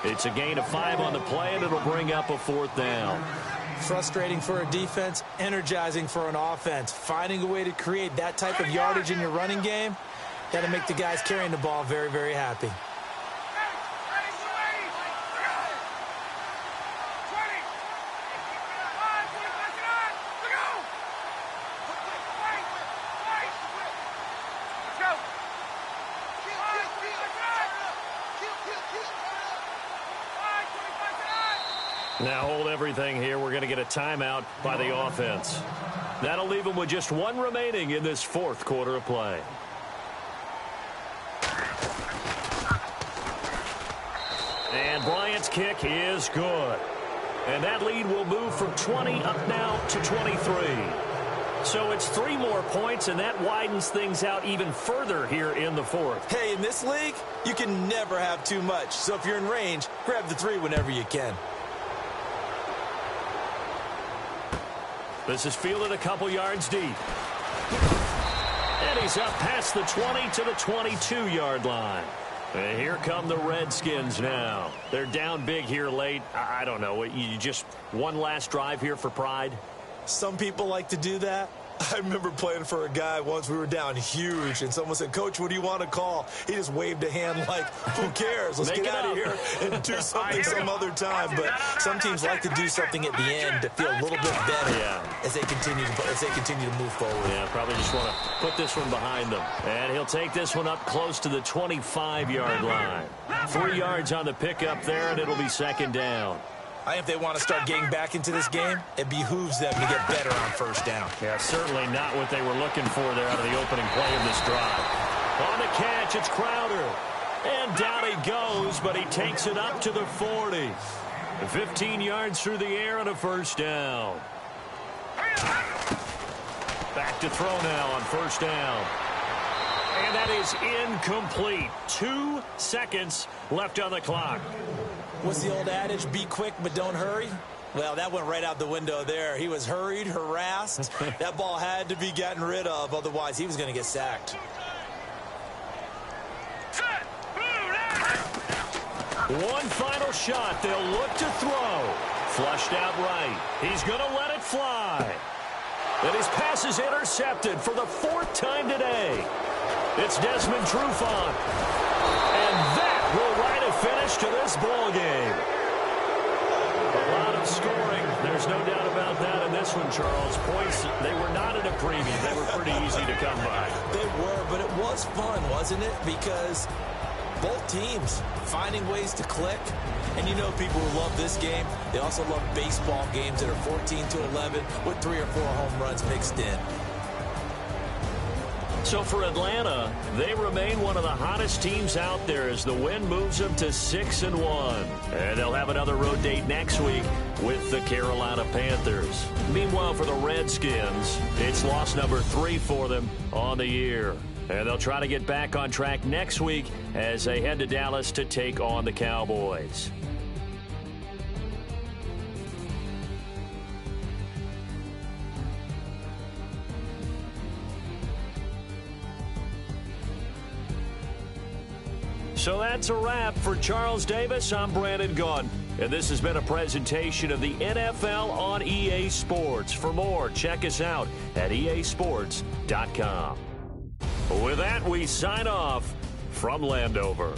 It's a gain of 5 on the play, and it'll bring up a 4th down. Frustrating for a defense, energizing for an offense. Finding a way to create that type of yardage in your running game, got to make the guys carrying the ball very, very happy. Now hold everything here. We're going to get a timeout by the offense. That'll leave them with just 1 remaining in this 4th quarter of play. And Bryant's kick is good. And that lead will move from 20 up now to 23. So it's 3 more points, and that widens things out even further here in the 4th. Hey, in this league, you can never have too much. So if you're in range, grab the 3 whenever you can. This is fielded a couple yards deep. And he's up past the 20 to the 22-yard line. And here come the Redskins now. They're down big here late. I don't know. You just one last drive here for pride? Some people like to do that. I remember playing for a guy once. We were down huge, and someone said, "Coach, what do you want to call?" He just waved a hand like, who cares? Let's get out of here and do something some other time. But some teams like to do something at the end to feel a little bit better as they continue to move forward. Yeah, probably just want to put this one behind them. And he'll take this one up close to the 25-yard line. 3 yards on the pickup there, and it'll be 2nd down. I think if they want to start getting back into this game, it behooves them to get better on 1st down. Yeah, certainly not what they were looking for there out of the opening play of this drive. On the catch, it's Crowder. And down he goes, but he takes it up to the 40. 15 yards through the air and a 1st down. Back to throw now on 1st down. And that is incomplete. 2 seconds left on the clock. What's the old adage? Be quick, but don't hurry. Well, that went right out the window there. He was hurried, harassed. That ball had to be gotten rid of. Otherwise, he was going to get sacked. One final shot. They'll look to throw. Flushed out right. He's going to let it fly. And his pass is intercepted for the 4th time today. It's Desmond Trufant. And that will write a finish to this ball game. A lot of scoring. There's no doubt about that in this one, Charles. Points, they were not at a premium. They were pretty easy to come by. They were, but it was fun, wasn't it? Because both teams finding ways to click. And you know people who love this game, they also love baseball games that are 14-11 with 3 or 4 home runs mixed in. So for Atlanta, they remain one of the hottest teams out there as the win moves them to 6-1. And they'll have another road date next week with the Carolina Panthers. Meanwhile, for the Redskins, it's loss number 3 for them on the year. And they'll try to get back on track next week as they head to Dallas to take on the Cowboys. So that's a wrap. For Charles Davis, I'm Brandon Gaudin. And this has been a presentation of the NFL on EA Sports. For more, check us out at easports.com. With that, we sign off from Landover.